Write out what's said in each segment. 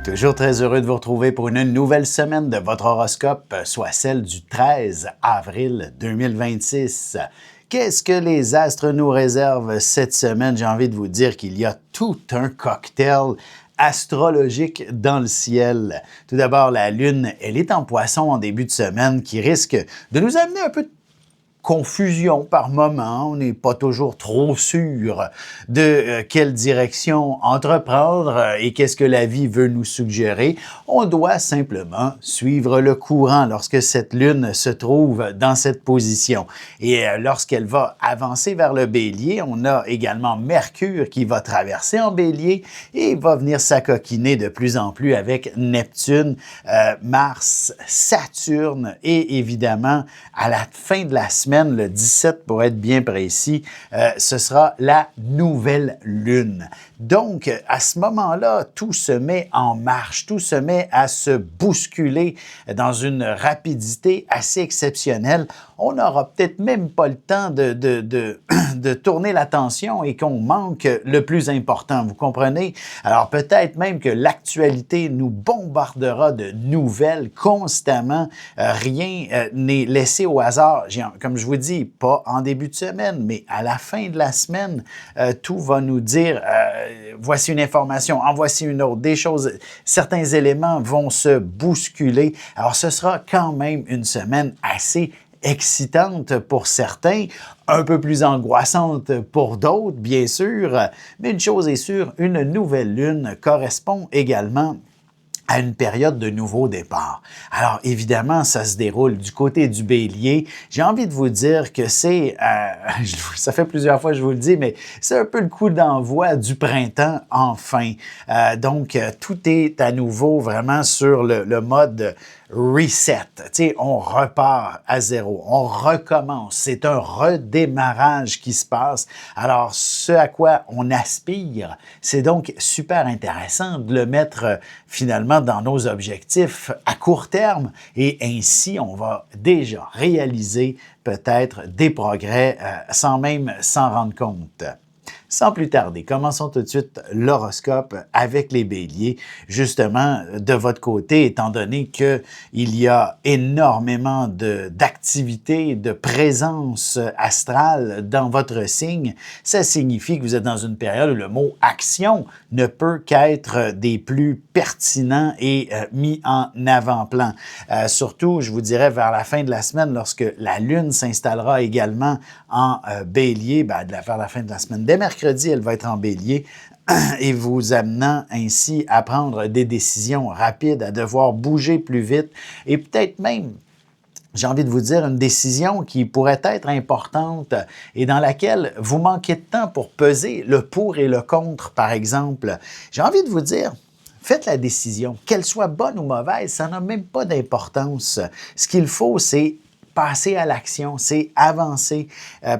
Toujours très heureux de vous retrouver pour une nouvelle semaine de votre horoscope, soit celle du 13 avril 2026. Qu'est-ce que les astres nous réservent cette semaine? J'ai envie de vous dire qu'il y a tout un cocktail astrologique dans le ciel. Tout d'abord, la Lune, elle est en Poisson en début de semaine, qui risque de nous amener un peu de confusion par moment, on n'est pas toujours trop sûr de quelle direction entreprendre et qu'est-ce que la vie veut nous suggérer. On doit simplement suivre le courant lorsque cette lune se trouve dans cette position. Et lorsqu'elle va avancer vers le Bélier, on a également Mercure qui va traverser en Bélier et va venir s'acoquiner de plus en plus avec Neptune, Mars, Saturne et évidemment à la fin de la semaine, le 17 pour être bien précis, ce sera la nouvelle lune. Donc, à ce moment-là, tout se met en marche, tout se met à se bousculer dans une rapidité assez exceptionnelle. On n'aura peut-être même pas le temps de tourner l'attention et qu'on manque le plus important, vous comprenez? Alors peut-être même que l'actualité nous bombardera de nouvelles constamment. Rien n'est laissé au hasard. Comme je vous dis, pas en début de semaine, mais à la fin de la semaine, tout va nous dire voici une information, en voici une autre, des choses, certains éléments vont se bousculer. Alors ce sera quand même une semaine assez excitante pour certains, un peu plus angoissante pour d'autres, bien sûr, mais une chose est sûre, une nouvelle lune correspond également à une période de nouveau départ. Alors, évidemment, ça se déroule du côté du Bélier. J'ai envie de vous dire que c'est, ça fait plusieurs fois que je vous le dis, mais c'est un peu le coup d'envoi du printemps, enfin. Donc, tout est à nouveau vraiment sur le mode reset. Tu sais, on repart à zéro, on recommence. C'est un redémarrage qui se passe. Alors, ce à quoi on aspire, c'est donc super intéressant de le mettre finalement dans nos objectifs à court terme et ainsi, on va déjà réaliser peut-être des progrès sans même s'en rendre compte. Sans plus tarder, commençons tout de suite l'horoscope avec les béliers. Justement, de votre côté, étant donné qu'il y a énormément d'activité, de présence astrale dans votre signe, ça signifie que vous êtes dans une période où le mot « action » ne peut qu'être des plus pertinents et mis en avant-plan. Surtout, je vous dirais, vers la fin de la semaine, lorsque la Lune s'installera également en bélier, vers la fin de la semaine, dès mercredi, elle va être en bélier et vous amenant ainsi à prendre des décisions rapides, à devoir bouger plus vite et peut-être même, j'ai envie de vous dire, une décision qui pourrait être importante et dans laquelle vous manquez de temps pour peser le pour et le contre, par exemple. J'ai envie de vous dire, faites la décision, qu'elle soit bonne ou mauvaise, ça n'a même pas d'importance. Ce qu'il faut, c'est passer à l'action, c'est avancer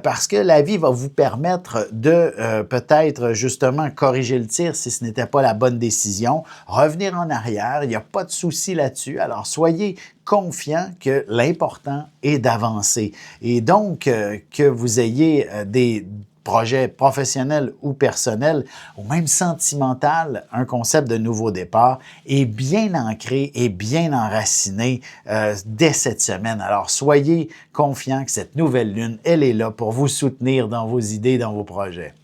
parce que la vie va vous permettre de peut-être justement corriger le tir si ce n'était pas la bonne décision, revenir en arrière, il n'y a pas de souci là-dessus. Alors soyez confiants que l'important est d'avancer et donc que vous ayez des projet professionnel ou personnel, ou même sentimental, un concept de nouveau départ est bien ancré et bien enraciné dès cette semaine. Alors, soyez confiants que cette nouvelle lune, elle est là pour vous soutenir dans vos idées, dans vos projets.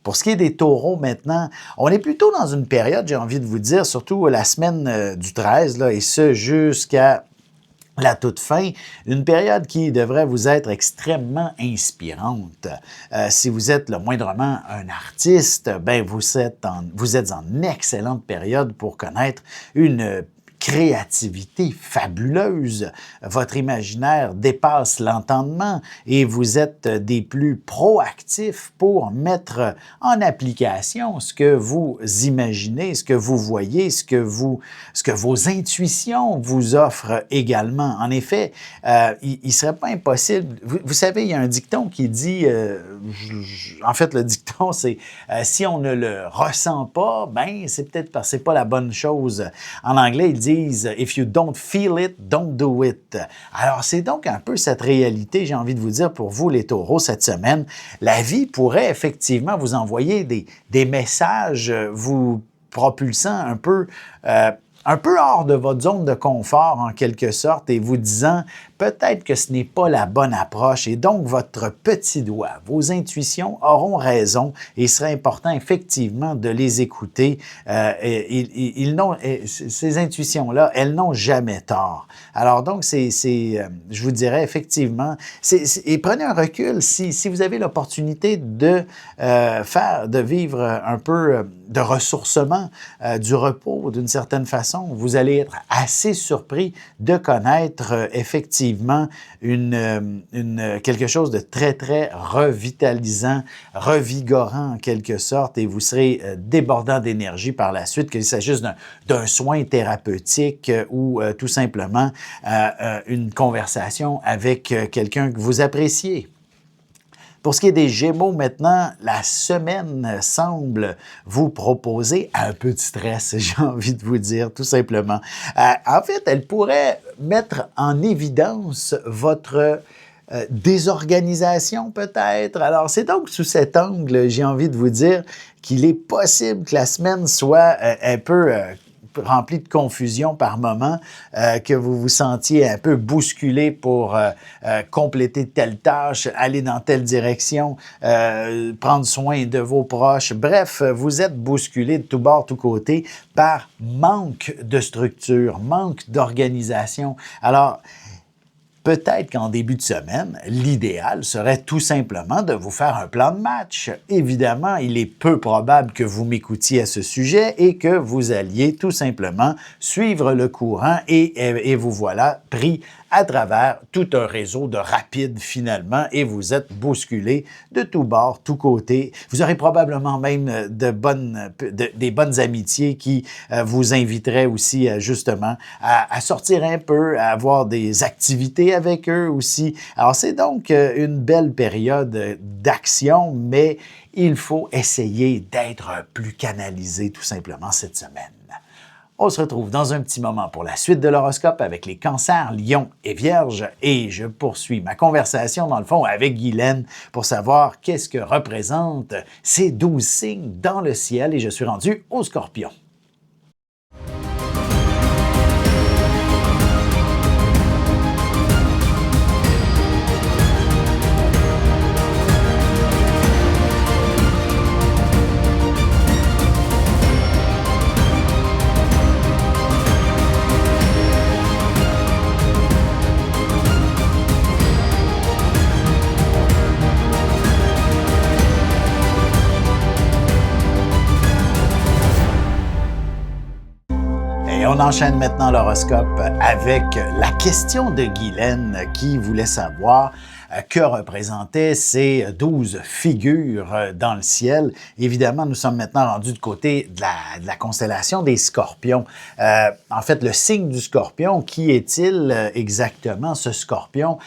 Pour ce qui est des taureaux maintenant, on est plutôt dans une période, j'ai envie de vous dire, surtout la semaine du 13, là, et ce jusqu'à la toute fin, une période qui devrait vous être extrêmement inspirante. Si vous êtes le moindrement un artiste, vous êtes en excellente période pour connaître une créativité fabuleuse. Votre imaginaire dépasse l'entendement et vous êtes des plus proactifs pour mettre en application ce que vous imaginez, ce que vous voyez, ce que vos intuitions vous offrent également. En effet, il ne serait pas impossible. Vous savez, il y a un dicton qui dit, en fait, le dicton, c'est si on ne le ressent pas, c'est peut-être parce que ce n'est pas la bonne chose. En anglais, il dit If you don't feel it, don't do it. Alors, c'est donc un peu cette réalité, j'ai envie de vous dire, pour vous, les taureaux, cette semaine. La vie pourrait effectivement vous envoyer des messages, vous propulsant un peu hors de votre zone de confort en quelque sorte et vous disant peut-être que ce n'est pas la bonne approche et donc votre petit doigt, vos intuitions auront raison et il serait important effectivement de les écouter. Ces intuitions-là, elles n'ont jamais tort. Alors donc, je vous dirais effectivement, et prenez un recul si vous avez l'opportunité de vivre un peu de ressourcement, du repos d'une certaine façon, vous allez être assez surpris de connaître effectivement quelque chose de très, très revitalisant, revigorant en quelque sorte, et vous serez débordant d'énergie par la suite, qu'il s'agisse d'un soin thérapeutique ou tout simplement une conversation avec quelqu'un que vous appréciez. Pour ce qui est des Gémeaux maintenant, la semaine semble vous proposer un peu de stress, j'ai envie de vous dire, tout simplement. En fait, elle pourrait mettre en évidence votre désorganisation peut-être. Alors, c'est donc sous cet angle, j'ai envie de vous dire, qu'il est possible que la semaine soit un peu rempli de confusion par moment, que vous vous sentiez un peu bousculé pour compléter telle tâche, aller dans telle direction, prendre soin de vos proches. Bref, vous êtes bousculé de tous bords, tous côtés par manque de structure, manque d'organisation. Alors, peut-être qu'en début de semaine, l'idéal serait tout simplement de vous faire un plan de match. Évidemment, il est peu probable que vous m'écoutiez à ce sujet et que vous alliez tout simplement suivre le courant et vous voilà pris à travers tout un réseau de rapides finalement et vous êtes bousculé de tous bords, tous côtés. Vous aurez probablement même des bonnes amitiés qui vous inviteraient aussi justement à sortir un peu, à avoir des activités avec eux aussi. Alors c'est donc une belle période d'action, mais il faut essayer d'être plus canalisé tout simplement cette semaine. On se retrouve dans un petit moment pour la suite de l'horoscope avec les cancers, lions et vierges et je poursuis ma conversation dans le fond avec Guylaine pour savoir qu'est-ce que représentent ces 12 signes dans le ciel et je suis rendu au Scorpion. Et on enchaîne maintenant l'horoscope avec la question de Guylaine qui voulait savoir que représentaient ces 12 figures dans le ciel. Évidemment, nous sommes maintenant rendus du côté de la constellation des Scorpions. En fait, le signe du Scorpion, qui est-il exactement, ce Scorpion?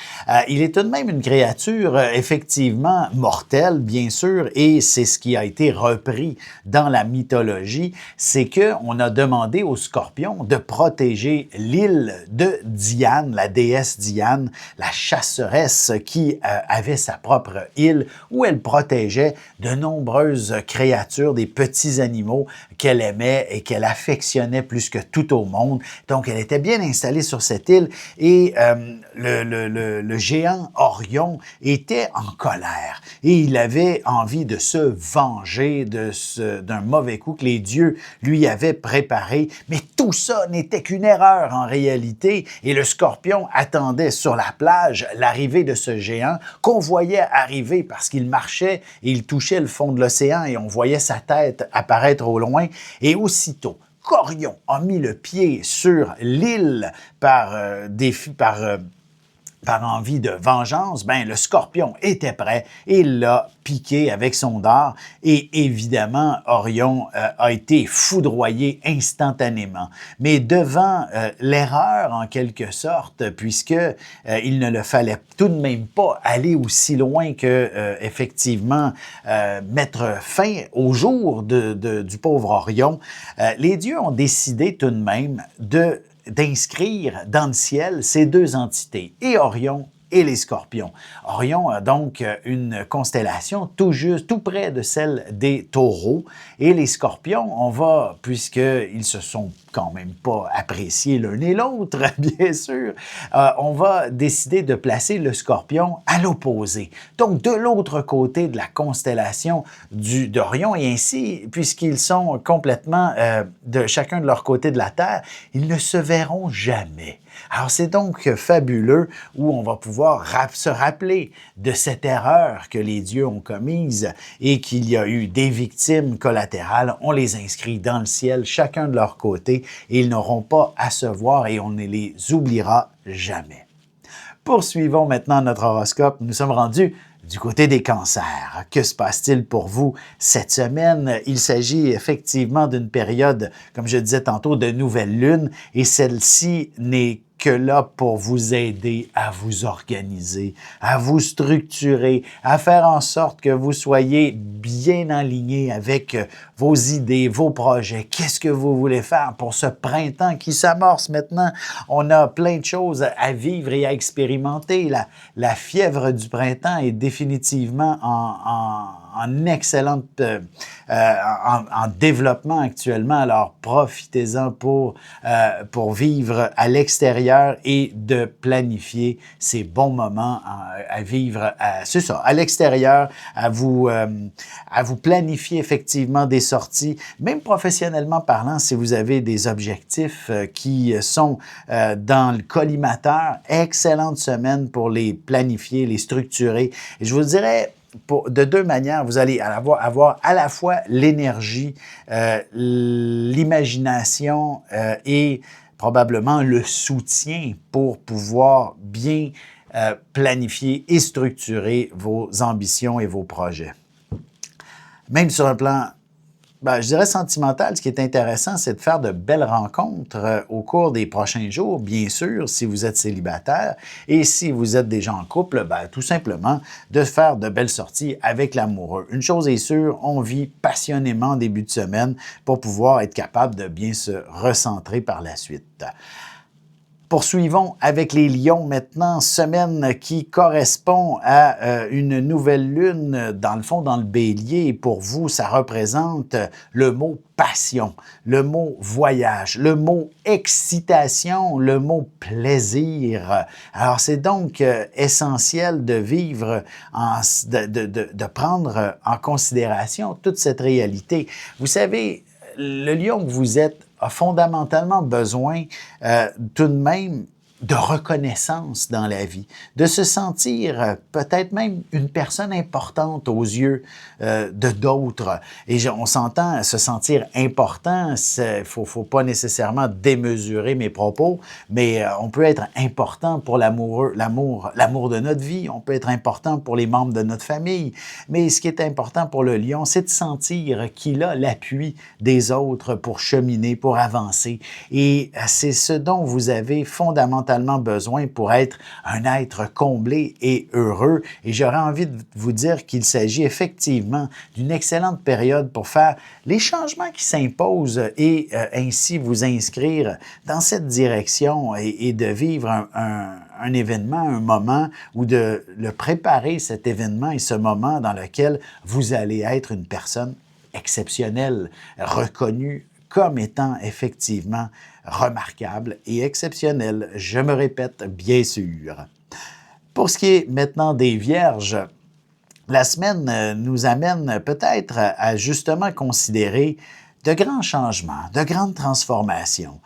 Il est tout de même une créature effectivement mortelle, bien sûr, et c'est ce qui a été repris dans la mythologie, c'est qu'on a demandé au Scorpion de protéger l'île de Diane, la déesse Diane, la chasseresse qui avait sa propre île où elle protégeait de nombreuses créatures, des petits animaux qu'elle aimait et qu'elle affectionnait plus que tout au monde. Donc, elle était bien installée sur cette île et le géant Orion était en colère et il avait envie de se venger d'un mauvais coup que les dieux lui avaient préparé. Mais tout ça n'était qu'une erreur en réalité et le Scorpion attendait sur la plage l'arrivée de ce géant qu'on voyait arriver parce qu'il marchait et il touchait le fond de l'océan et on voyait sa tête apparaître au loin. Et aussitôt qu'Orion a mis le pied sur l'île par envie de vengeance, ben le Scorpion était prêt et il l'a piqué avec son dard et évidemment Orion a été foudroyé instantanément. Mais devant l'erreur en quelque sorte, puisque il ne le fallait tout de même pas aller aussi loin que effectivement mettre fin au jour du pauvre Orion, les dieux ont décidé tout de même d'inscrire dans le ciel ces deux entités, et Orion et les Scorpions. Orion a donc une constellation tout juste, tout près de celle des Taureaux. Et les Scorpions, puisqu'ils se sont quand même pas appréciés l'un et l'autre, bien sûr, on va décider de placer le Scorpion à l'opposé. Donc, de l'autre côté de la constellation d'Orion, et ainsi, puisqu'ils sont complètement de chacun de leur côté de la Terre, ils ne se verront jamais. Alors, c'est donc fabuleux où on va pouvoir se rappeler de cette erreur que les dieux ont commise et qu'il y a eu des victimes collatérales. On les inscrit dans le ciel, chacun de leur côté, et ils n'auront pas à se voir et on ne les oubliera jamais. Poursuivons maintenant notre horoscope. Nous sommes rendus du côté des cancers. Que se passe-t-il pour vous cette semaine? Il s'agit effectivement d'une période, comme je disais tantôt, de nouvelle lune et celle-ci n'est que là pour vous aider à vous organiser, à vous structurer, à faire en sorte que vous soyez bien aligné avec vos idées, vos projets. Qu'est-ce que vous voulez faire pour ce printemps qui s'amorce maintenant? On a plein de choses à vivre et à expérimenter. La fièvre du printemps est définitivement en excellente en développement actuellement. Alors, profitez-en pour vivre à l'extérieur et de planifier ces bons moments à vivre, c'est ça, à l'extérieur, à vous planifier effectivement des sorties, même professionnellement parlant, si vous avez des objectifs qui sont dans le collimateur, excellente semaine pour les planifier, les structurer. Et je vous dirais, de deux manières, vous allez avoir à la fois l'énergie, l'imagination et probablement le soutien pour pouvoir bien planifier et structurer vos ambitions et vos projets. Même sur un plan, je dirais sentimental, ce qui est intéressant, c'est de faire de belles rencontres au cours des prochains jours, bien sûr, si vous êtes célibataire. Et si vous êtes déjà en couple, tout simplement de faire de belles sorties avec l'amoureux. Une chose est sûre, on vit passionnément en début de semaine pour pouvoir être capable de bien se recentrer par la suite. Poursuivons avec les lions maintenant, semaine qui correspond à une nouvelle lune, dans le fond, dans le bélier. Et pour vous, ça représente le mot passion, le mot voyage, le mot excitation, le mot plaisir. Alors, c'est donc essentiel de vivre, de prendre en considération toute cette réalité. Vous savez, le lion que vous êtes a fondamentalement besoin tout de même de reconnaissance dans la vie, de se sentir peut-être même une personne importante aux yeux de d'autres. Et on s'entend, se sentir important, il faut pas nécessairement démesurer mes propos, mais on peut être important pour l'amour de notre vie, on peut être important pour les membres de notre famille, mais ce qui est important pour le lion, c'est de sentir qu'il a l'appui des autres pour cheminer, pour avancer. Et c'est ce dont vous avez fondamentalement besoin pour être un être comblé et heureux. Et j'aurais envie de vous dire qu'il s'agit effectivement d'une excellente période pour faire les changements qui s'imposent et ainsi vous inscrire dans cette direction et de vivre un événement, un moment, ou de le préparer, cet événement et ce moment dans lequel vous allez être une personne exceptionnelle, reconnue comme étant effectivement remarquable et exceptionnel. Je me répète, bien sûr. Pour ce qui est maintenant des Vierges, la semaine nous amène peut-être à justement considérer de grands changements, de grandes transformations.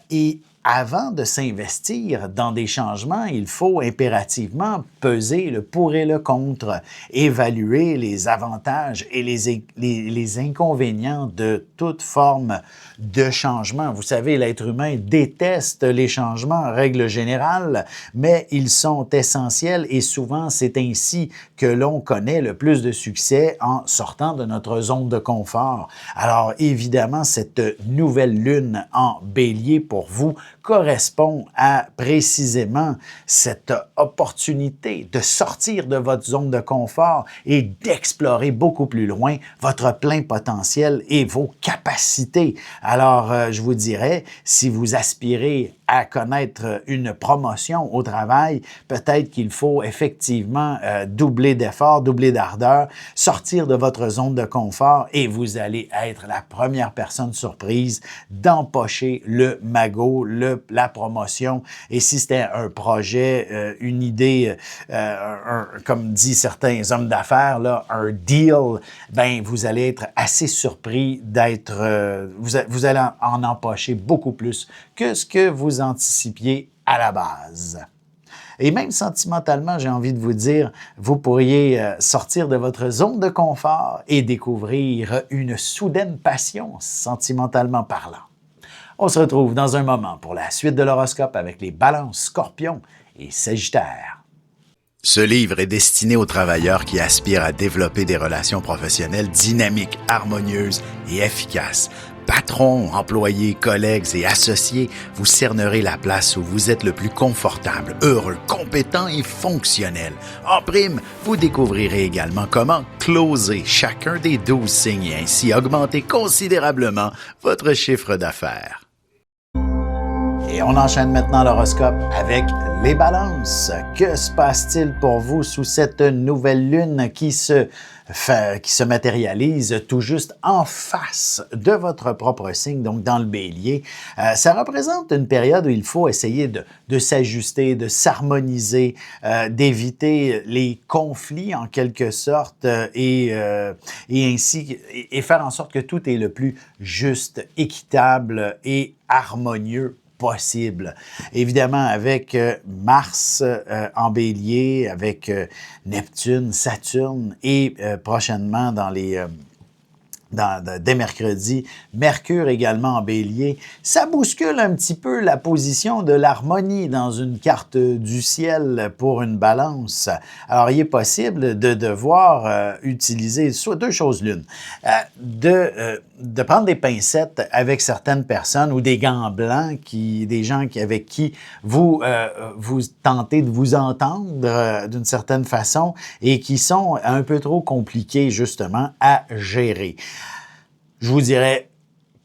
Et avant de s'investir dans des changements, il faut impérativement peser le pour et le contre, évaluer les avantages et les inconvénients de toute forme de changement. Vous savez, l'être humain déteste les changements en règle générale, mais ils sont essentiels et souvent c'est ainsi que l'on connaît le plus de succès en sortant de notre zone de confort. Alors évidemment, cette nouvelle lune en Bélier pour vous correspond à précisément cette opportunité de sortir de votre zone de confort et d'explorer beaucoup plus loin votre plein potentiel et vos capacités. Alors, je vous dirais, si vous aspirez à connaître une promotion au travail, peut-être qu'il faut effectivement doubler d'efforts, doubler d'ardeur, sortir de votre zone de confort et vous allez être la première personne surprise d'empocher le magot, la promotion. Et si c'était un projet, une idée, comme disent certains hommes d'affaires, là, un deal, ben vous allez être assez surpris d'être, vous allez en empocher beaucoup plus que ce que vous anticipiez à la base. Et même sentimentalement, j'ai envie de vous dire, vous pourriez sortir de votre zone de confort et découvrir une soudaine passion, sentimentalement parlant. On se retrouve dans un moment pour la suite de l'horoscope avec les balances, scorpions et sagittaires. Ce livre est destiné aux travailleurs qui aspirent à développer des relations professionnelles dynamiques, harmonieuses et efficaces. Patrons, employés, collègues et associés, vous cernerez la place où vous êtes le plus confortable, heureux, compétent et fonctionnel. En prime, vous découvrirez également comment closer chacun des 12 signes et ainsi augmenter considérablement votre chiffre d'affaires. Et on enchaîne maintenant l'horoscope avec les balances. Que se passe-t-il pour vous sous cette nouvelle lune qui se matérialise tout juste en face de votre propre signe, donc dans le bélier? Ça représente une période où il faut essayer de s'ajuster, de s'harmoniser, d'éviter les conflits en quelque sorte et ainsi et faire en sorte que tout est le plus juste, équitable et harmonieux possible. Évidemment, avec Mars en bélier, avec Neptune, Saturne et prochainement dès mercredi, Mercure également en bélier, ça bouscule un petit peu la position de l'harmonie dans une carte du ciel pour une balance. Alors, il est possible de devoir utiliser soit deux choses l'une, de prendre des pincettes avec certaines personnes ou des gants blancs, des gens avec qui vous tentez de vous entendre d'une certaine façon et qui sont un peu trop compliqués justement à gérer. Je vous dirais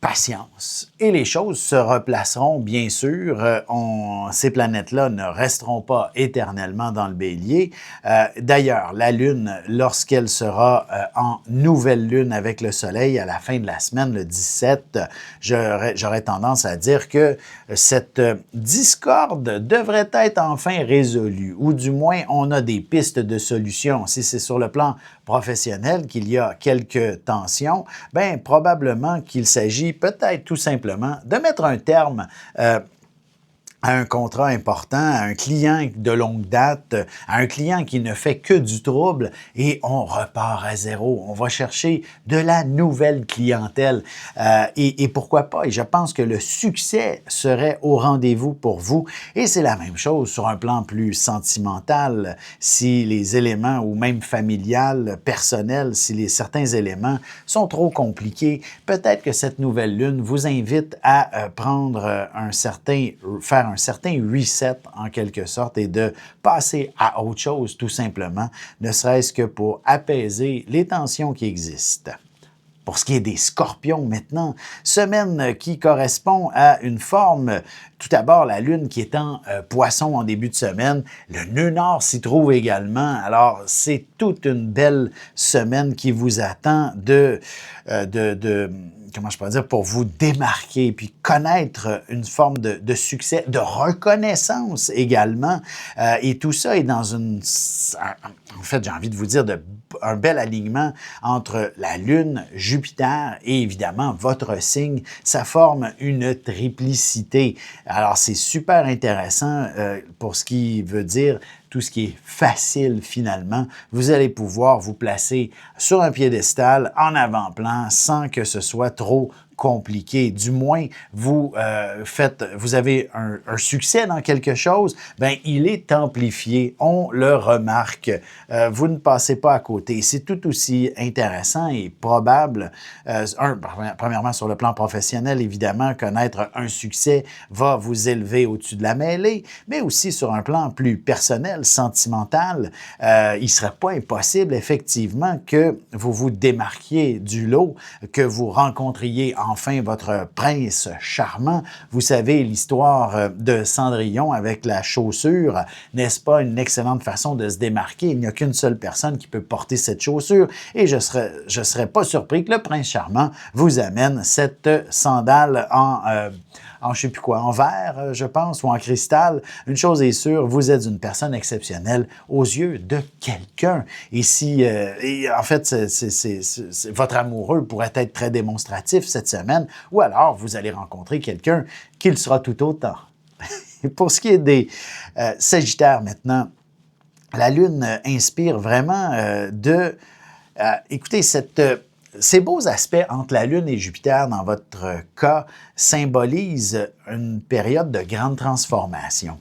patience et les choses se replaceront, bien sûr. Ces planètes-là ne resteront pas éternellement dans le bélier. D'ailleurs, la Lune, lorsqu'elle sera en nouvelle Lune avec le Soleil à la fin de la semaine, le 17, j'aurais tendance à dire que cette discorde devrait être enfin résolue, ou du moins on a des pistes de solution. Si c'est sur le plan professionnel qu'il y a quelques tensions, bien probablement qu'il s'agit peut-être tout simplement de mettre un terme à un contrat important, à un client de longue date, à un client qui ne fait que du trouble et on repart à zéro. On va chercher de la nouvelle clientèle et pourquoi pas? Et je pense que le succès serait au rendez-vous pour vous. Et c'est la même chose sur un plan plus sentimental. Si les éléments ou même familial, personnel, si certains éléments sont trop compliqués, peut-être que cette nouvelle lune vous invite à faire un certain reset en quelque sorte et de passer à autre chose tout simplement, ne serait-ce que pour apaiser les tensions qui existent. Pour ce qui est des scorpions maintenant, semaine qui correspond à une forme, tout d'abord la lune qui est en poisson en début de semaine, le nœud nord s'y trouve également, alors c'est toute une belle semaine qui vous attend comment je pourrais dire, pour vous démarquer, puis connaître une forme de succès, de reconnaissance également. Et tout ça est dans en fait, j'ai envie de vous dire, un bel alignement entre la Lune, Jupiter et évidemment votre signe. Ça forme une triplicité. Alors, c'est super intéressant pour ce qui veut dire tout ce qui est facile finalement. Vous allez pouvoir vous placer sur un piédestal en avant-plan sans que ce soit trop compliqué. Du moins, vous avez un succès dans quelque chose, ben il est amplifié, on le remarque. Vous ne passez pas à côté. C'est tout aussi intéressant et probable. Premièrement, sur le plan professionnel, évidemment, connaître un succès va vous élever au-dessus de la mêlée, mais aussi sur un plan plus personnel, sentimental, il ne serait pas impossible, effectivement, que vous vous démarquiez du lot, que vous rencontriez enfin votre prince charmant. Vous savez l'histoire de Cendrillon avec la chaussure, n'est-ce pas une excellente façon de se démarquer? Il n'y a qu'une seule personne qui peut porter cette chaussure et je serais pas surpris que le prince charmant vous amène cette sandale en je sais plus quoi, en verre, je pense, ou en cristal. Une chose est sûre, vous êtes une personne exceptionnelle aux yeux de quelqu'un. Et si, en fait, votre amoureux pourrait être très démonstratif cette semaine, ou alors vous allez rencontrer quelqu'un qui le sera tout autant. Et pour ce qui est des Sagittaires maintenant, la Lune inspire vraiment écoutez, ces beaux aspects entre la Lune et Jupiter, dans votre cas, symbolisent une période de grande transformation.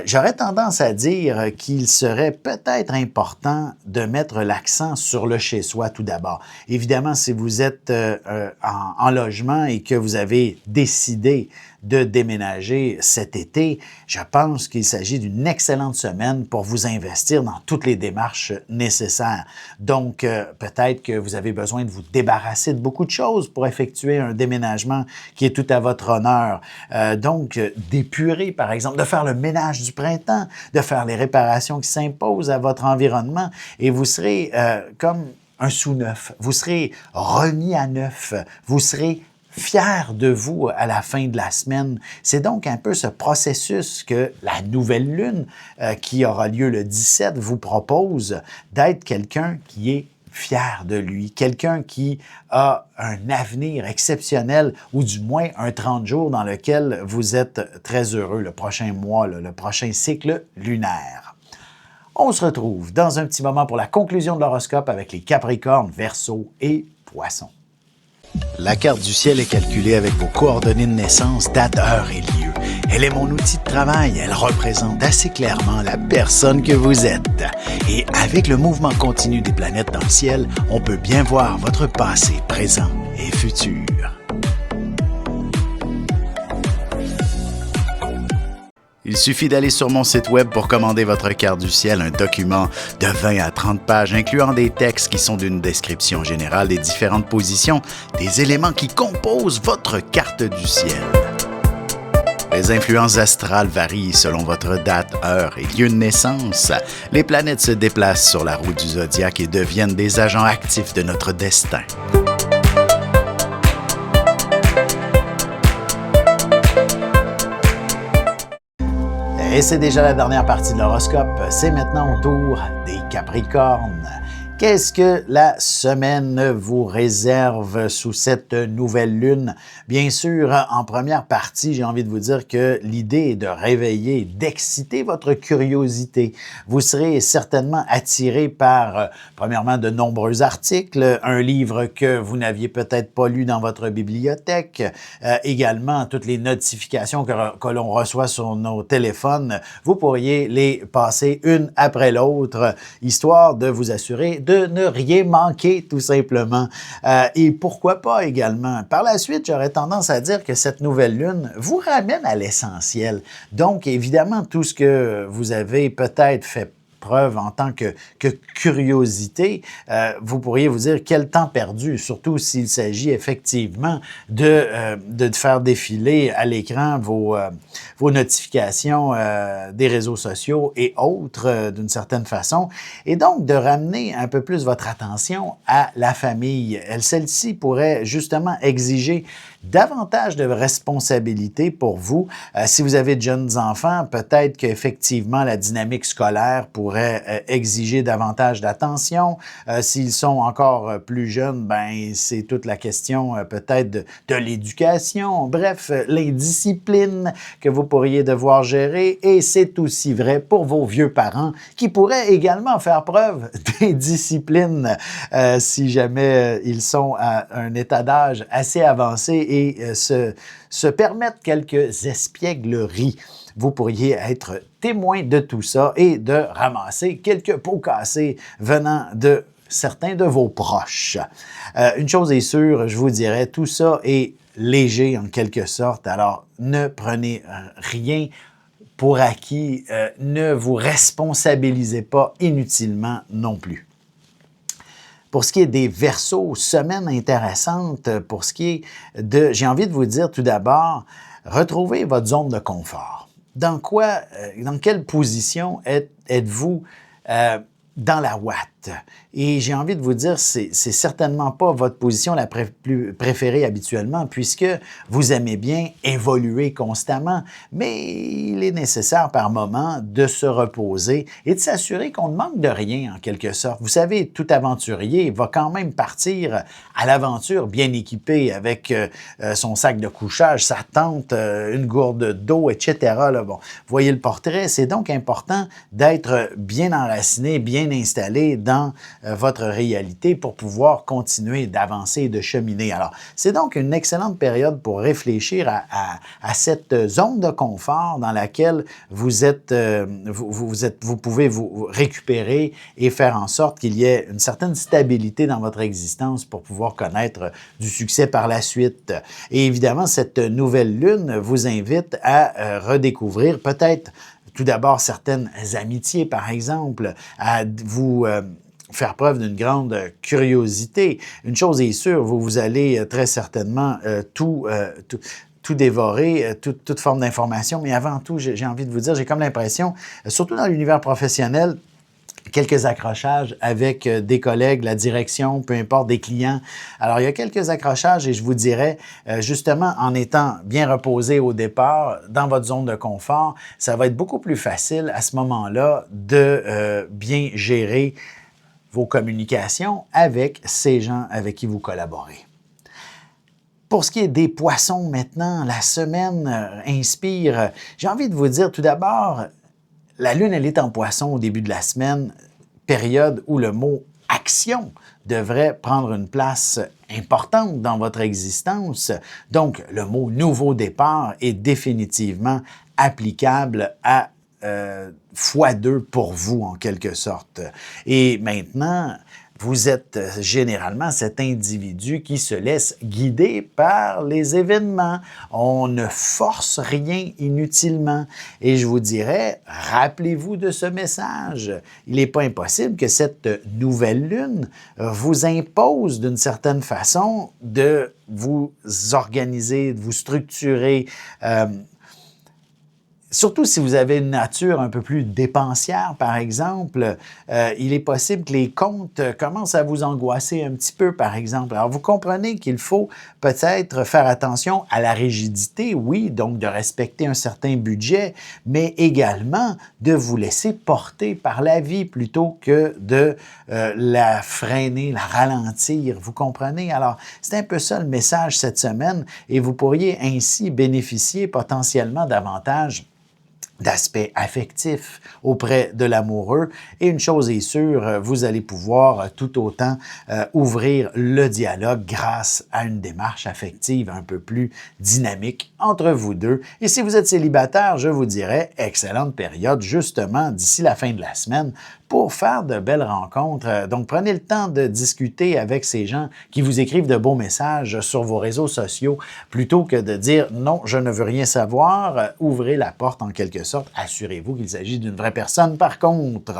J'aurais tendance à dire qu'il serait peut-être important de mettre l'accent sur le chez-soi tout d'abord. Évidemment, si vous êtes en logement et que vous avez décidé de déménager cet été, je pense qu'il s'agit d'une excellente semaine pour vous investir dans toutes les démarches nécessaires. Donc, peut-être que vous avez besoin de vous débarrasser de beaucoup de choses pour effectuer un déménagement qui est tout à votre honneur. Donc, d'épurer, par exemple, de faire le ménage du printemps, de faire les réparations qui s'imposent à votre environnement et vous serez comme un sous-neuf. Vous serez remis à neuf. Vous serez fier de vous à la fin de la semaine. C'est donc un peu ce processus que la nouvelle lune qui aura lieu le 17 vous propose d'être quelqu'un qui est fier de lui, quelqu'un qui a un avenir exceptionnel ou du moins un 30 jours dans lequel vous êtes très heureux le prochain mois, le prochain cycle lunaire. On se retrouve dans un petit moment pour la conclusion de l'horoscope avec les Capricornes, Verseaux et Poissons. La carte du ciel est calculée avec vos coordonnées de naissance, date, heure et lieu. Elle est mon outil de travail. Elle représente assez clairement la personne que vous êtes. Et avec le mouvement continu des planètes dans le ciel, on peut bien voir votre passé, présent et futur. Il suffit d'aller sur mon site web pour commander votre carte du ciel, un document de 20 à 30 pages incluant des textes qui sont d'une description générale des différentes positions, des éléments qui composent votre carte du ciel. Les influences astrales varient selon votre date, heure et lieu de naissance. Les planètes se déplacent sur la roue du zodiaque et deviennent des agents actifs de notre destin. Et c'est déjà la dernière partie de l'horoscope. C'est maintenant au tour des Capricornes. Qu'est-ce que la semaine vous réserve sous cette nouvelle lune? Bien sûr, en première partie, j'ai envie de vous dire que l'idée est de réveiller, d'exciter votre curiosité. Vous serez certainement attiré par, premièrement, de nombreux articles, un livre que vous n'aviez peut-être pas lu dans votre bibliothèque, également toutes les notifications que l'on reçoit sur nos téléphones. Vous pourriez les passer une après l'autre, histoire de vous assurer de ne rien manquer, tout simplement. Et pourquoi pas également? Par la suite, j'aurais tendance à dire que cette nouvelle lune vous ramène à l'essentiel. Donc, évidemment, tout ce que vous avez peut-être fait preuve en tant que curiosité, vous pourriez vous dire quel temps perdu, surtout s'il s'agit effectivement de faire défiler à l'écran vos notifications des réseaux sociaux et autres d'une certaine façon, et donc de ramener un peu plus votre attention à la famille. Celle-ci pourrait justement exiger davantage de responsabilités pour vous. Si vous avez de jeunes enfants, peut-être qu'effectivement la dynamique scolaire pourrait exiger davantage d'attention. S'ils sont encore plus jeunes, ben c'est toute la question peut-être de l'éducation. Bref, les disciplines que vous pourriez devoir gérer, et c'est aussi vrai pour vos vieux parents qui pourraient également faire preuve des disciplines si jamais ils sont à un état d'âge assez avancé et se permettre quelques espiègleries. Vous pourriez être témoin de tout ça et de ramasser quelques pots cassés venant de certains de vos proches. Une chose est sûre, je vous dirais, tout ça est léger en quelque sorte, alors ne prenez rien pour acquis, ne vous responsabilisez pas inutilement non plus. Pour ce qui est des Verseaux, semaine intéressante. Pour ce qui est de, j'ai envie de vous dire tout d'abord, retrouvez votre zone de confort. Dans quelle position êtes-vous dans la ouate? Et j'ai envie de vous dire, c'est certainement pas votre position la plus préférée habituellement, puisque vous aimez bien évoluer constamment, mais il est nécessaire par moment de se reposer et de s'assurer qu'on ne manque de rien en quelque sorte. Vous savez, tout aventurier va quand même partir à l'aventure bien équipé avec son sac de couchage, sa tente, une gourde d'eau, etc. Là, bon, voyez le portrait, c'est donc important d'être bien enraciné, bien installé dans votre réalité pour pouvoir continuer d'avancer et de cheminer. Alors, c'est donc une excellente période pour réfléchir à cette zone de confort dans laquelle vous pouvez vous récupérer et faire en sorte qu'il y ait une certaine stabilité dans votre existence pour pouvoir connaître du succès par la suite. Et évidemment, cette nouvelle lune vous invite à redécouvrir peut-être tout d'abord certaines amitiés, par exemple, à vous faire preuve d'une grande curiosité. Une chose est sûre, vous allez très certainement tout dévorer, toute forme d'information, mais avant tout, j'ai envie de vous dire, j'ai comme l'impression, surtout dans l'univers professionnel, quelques accrochages avec des collègues, la direction, peu importe, des clients. Alors, il y a quelques accrochages et je vous dirais, justement, en étant bien reposé au départ, dans votre zone de confort, ça va être beaucoup plus facile à ce moment-là de bien gérer vos communications avec ces gens avec qui vous collaborez. Pour ce qui est des poissons maintenant, la semaine inspire. J'ai envie de vous dire tout d'abord, la Lune, elle est en poisson au début de la semaine, période où le mot « action » devrait prendre une place importante dans votre existence. Donc, le mot « nouveau départ » est définitivement applicable à x2 pour vous, en quelque sorte. Et maintenant, vous êtes généralement cet individu qui se laisse guider par les événements. On ne force rien inutilement. Et je vous dirais, rappelez-vous de ce message. Il n'est pas impossible que cette nouvelle lune vous impose d'une certaine façon de vous organiser, de vous structurer. Surtout si vous avez une nature un peu plus dépensière, par exemple, il est possible que les comptes commencent à vous angoisser un petit peu, par exemple. Alors, vous comprenez qu'il faut peut-être faire attention à la rigidité, oui, donc de respecter un certain budget, mais également de vous laisser porter par la vie plutôt que de la freiner, la ralentir. Vous comprenez? Alors, c'est un peu ça le message cette semaine et vous pourriez ainsi bénéficier potentiellement davantage d'aspect affectif auprès de l'amoureux. Et une chose est sûre, vous allez pouvoir tout autant ouvrir le dialogue grâce à une démarche affective un peu plus dynamique entre vous deux. Et si vous êtes célibataire, je vous dirais, excellente période justement d'ici la fin de la semaine pour faire de belles rencontres. Donc, prenez le temps de discuter avec ces gens qui vous écrivent de beaux messages sur vos réseaux sociaux plutôt que de dire « non, je ne veux rien savoir ». Ouvrez la porte en quelque sorte. Assurez-vous qu'il s'agit d'une vraie personne par contre.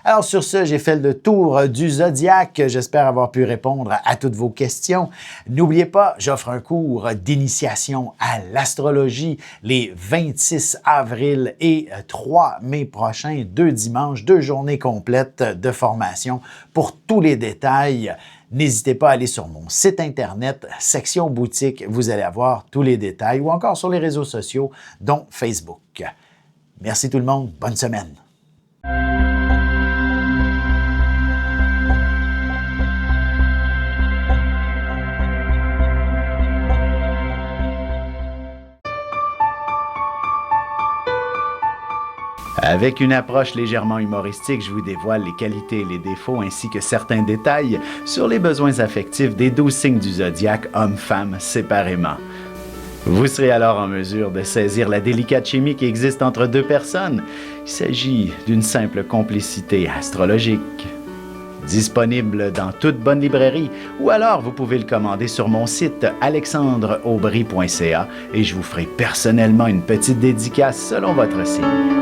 Alors sur ce, j'ai fait le tour du zodiaque. J'espère avoir pu répondre à toutes vos questions. N'oubliez pas, j'offre un cours d'initiation à l'astrologie les 26 avril et 3 mai prochains, 2 dimanches, 2 journées complètes de formation. Pour tous les détails, n'hésitez pas à aller sur mon site internet, section boutique, vous allez avoir tous les détails ou encore sur les réseaux sociaux, dont Facebook. Merci tout le monde, bonne semaine. Avec une approche légèrement humoristique, je vous dévoile les qualités et les défauts ainsi que certains détails sur les besoins affectifs des 12 signes du zodiaque, hommes-femmes séparément. Vous serez alors en mesure de saisir la délicate chimie qui existe entre deux personnes. Il s'agit d'une simple complicité astrologique. Disponible dans toute bonne librairie ou alors vous pouvez le commander sur mon site alexandreaubry.ca et je vous ferai personnellement une petite dédicace selon votre signe.